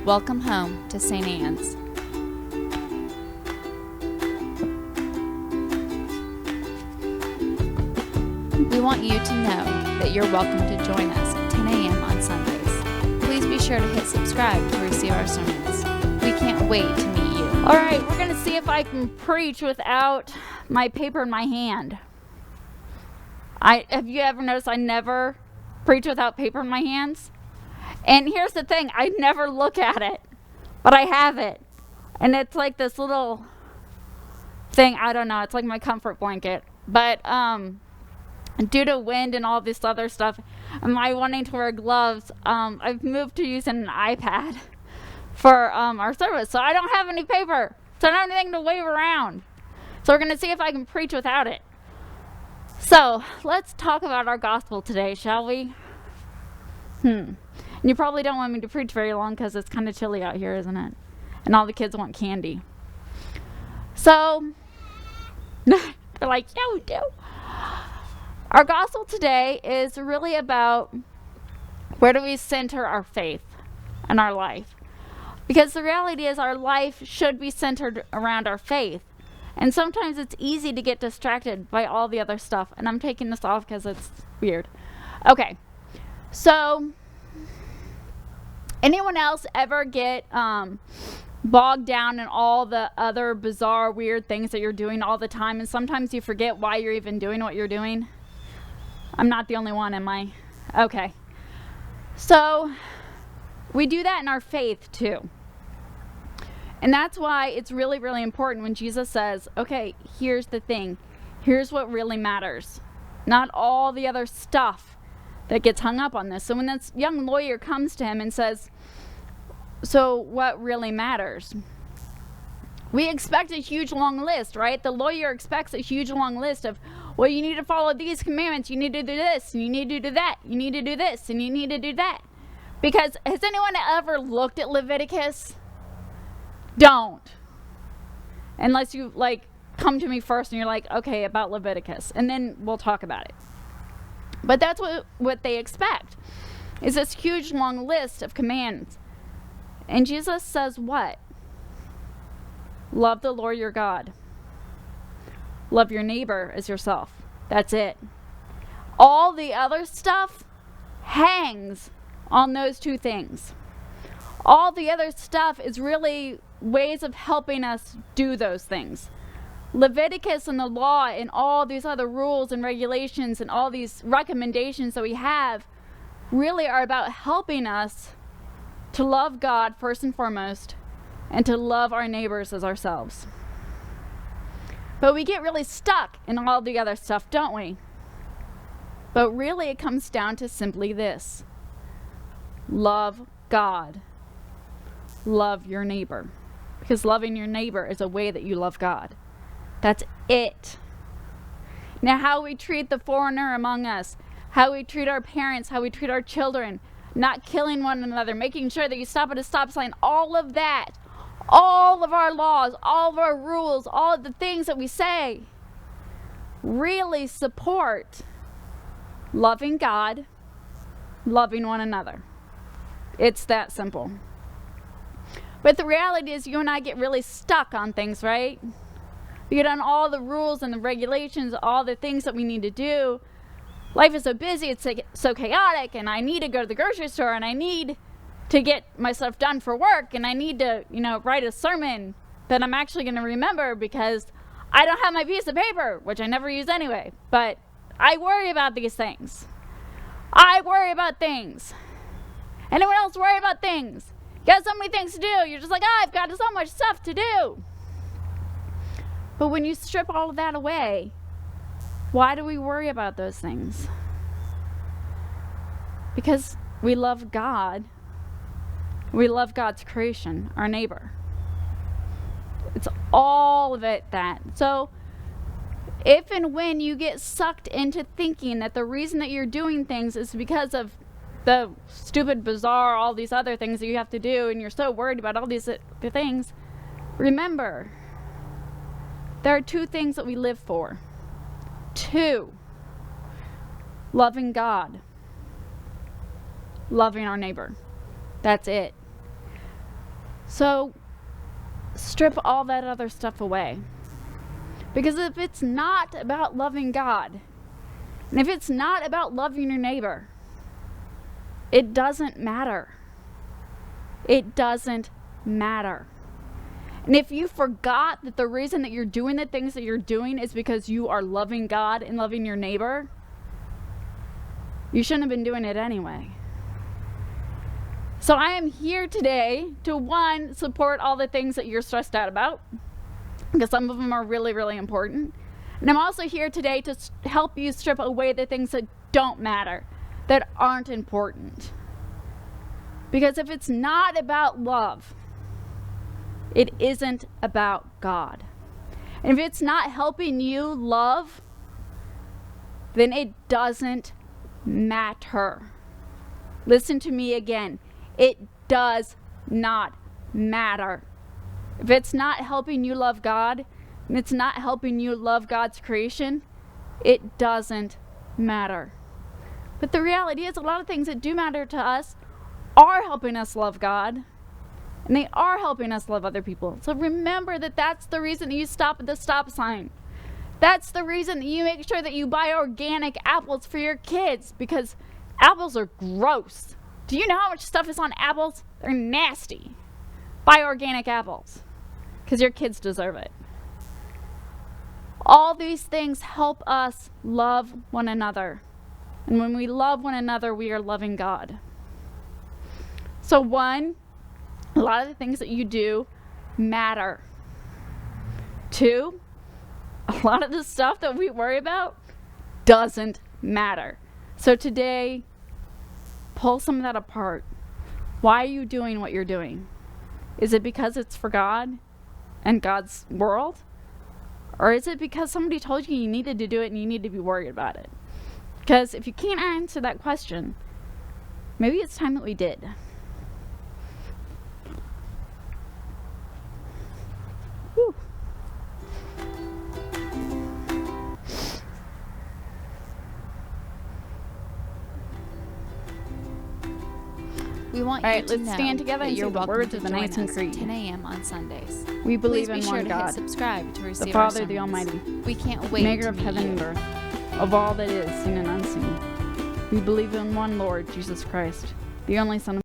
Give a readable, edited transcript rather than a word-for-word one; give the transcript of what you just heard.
Welcome home to St. Anne's. We want you to know that you're welcome to join us at 10 a.m. on Sundays. Please be sure to hit subscribe to receive our sermons. We can't wait to meet you. All right, we're going to see if I can preach without my paper in my hand. Have you ever noticed I never preach without paper in my hands? And here's the thing, I never look at it, but I have it. And it's like this little thing, I don't know, it's like my comfort blanket. But due to wind and all this other stuff, and my wanting to wear gloves, I've moved to using an iPad for our service. So I don't have any paper, so I don't have anything to wave around. So we're going to see if I can preach without it. So let's talk about our gospel today, shall we? You probably don't want me to preach very long because it's kind of chilly out here, isn't it? And all the kids want candy. So, they're like, yeah, we do. Our gospel today is really about where do we center our faith and our life. Because the reality is our life should be centered around our faith. And sometimes it's easy to get distracted by all the other stuff. And I'm taking this off because it's weird. Okay, so anyone else ever get bogged down in all the other bizarre, weird things that you're doing all the time, and sometimes you forget why you're even doing what you're doing? I'm not the only one, am I? Okay. So we do that in our faith too. And that's why it's really, really important when Jesus says, okay, here's the thing. Here's what really matters. Not all the other stuff that gets hung up on this. So when this young lawyer comes to him and says, so what really matters? We expect a huge long list, right? The lawyer expects a huge long list of, well, you need to follow these commandments. You need to do this, and you need to do that. You need to do this, and you need to do that. Because has anyone ever looked at Leviticus? Don't. Unless you come to me first and you're like, okay, about Leviticus, and then we'll talk about it. But that's what they expect, is this huge long list of commands. And Jesus says what? Love the Lord your God. Love your neighbor as yourself. That's it. All the other stuff hangs on those two things. All the other stuff is really ways of helping us do those things. Leviticus and the law and all these other rules and regulations and all these recommendations that we have really are about helping us to love God first and foremost and to love our neighbors as ourselves. But we get really stuck in all the other stuff, don't we? But really it comes down to simply this. Love God. Love your neighbor. Because loving your neighbor is a way that you love God. That's it. Now, how we treat the foreigner among us, how we treat our parents, how we treat our children, not killing one another, making sure that you stop at a stop sign, all of that, all of our laws, all of our rules, all of the things that we say really support loving God, loving one another. It's that simple. But the reality is you and I get really stuck on things, right? We get on all the rules and the regulations, all the things that we need to do. Life is so busy, it's so chaotic, and I need to go to the grocery store, and I need to get myself done for work, and I need to, write a sermon that I'm actually going to remember because I don't have my piece of paper, which I never use anyway. But I worry about these things. I worry about things. Anyone else worry about things? You got so many things to do. You're just like, I've got so much stuff to do. But when you strip all of that away, why do we worry about those things? Because we love God. We love God's creation, our neighbor. It's all of it that. So if and when you get sucked into thinking that the reason that you're doing things is because of the stupid, bizarre, all these other things that you have to do, and you're so worried about all these things, remember, there are two things that we live for. Two, loving God, loving our neighbor. That's it. So strip all that other stuff away. Because if it's not about loving God, and if it's not about loving your neighbor, it doesn't matter. It doesn't matter. And if you forgot that the reason that you're doing the things that you're doing is because you are loving God and loving your neighbor, you shouldn't have been doing it anyway. So I am here today to, one, support all the things that you're stressed out about, because some of them are really, really important. And I'm also here today to help you strip away the things that don't matter, that aren't important. Because if it's not about love, it isn't about God. And if it's not helping you love, then it doesn't matter. Listen to me again. It does not matter. If it's not helping you love God, and it's not helping you love God's creation, it doesn't matter. But the reality is, a lot of things that do matter to us are helping us love God, and they are helping us love other people. So remember that that's the reason that you stop at the stop sign. That's the reason that you make sure that you buy organic apples for your kids, because apples are gross. Do you know how much stuff is on apples? They're nasty. Buy organic apples, because your kids deserve it. All these things help us love one another. And when we love one another, we are loving God. So one, a lot of the things that you do matter. Two, a lot of the stuff that we worry about doesn't matter. So today, pull some of that apart. Why are you doing what you're doing? Is it because it's for God and God's world? Or is it because somebody told you you needed to do it and you need to be worried about it? Because if you can't answer that question, maybe it's time that we did. Whew. We want All you right, to let's know stand together that and you're say the welcome words to of the join Nicene us Creed. 10 a.m. on Sundays. We believe Please be in sure one to God, hit subscribe to receive the our Father, the sermons. Almighty, We can't wait maker to of meet heaven you. and earth, of all that is seen and unseen. We believe in one Lord, Jesus Christ, the only Son of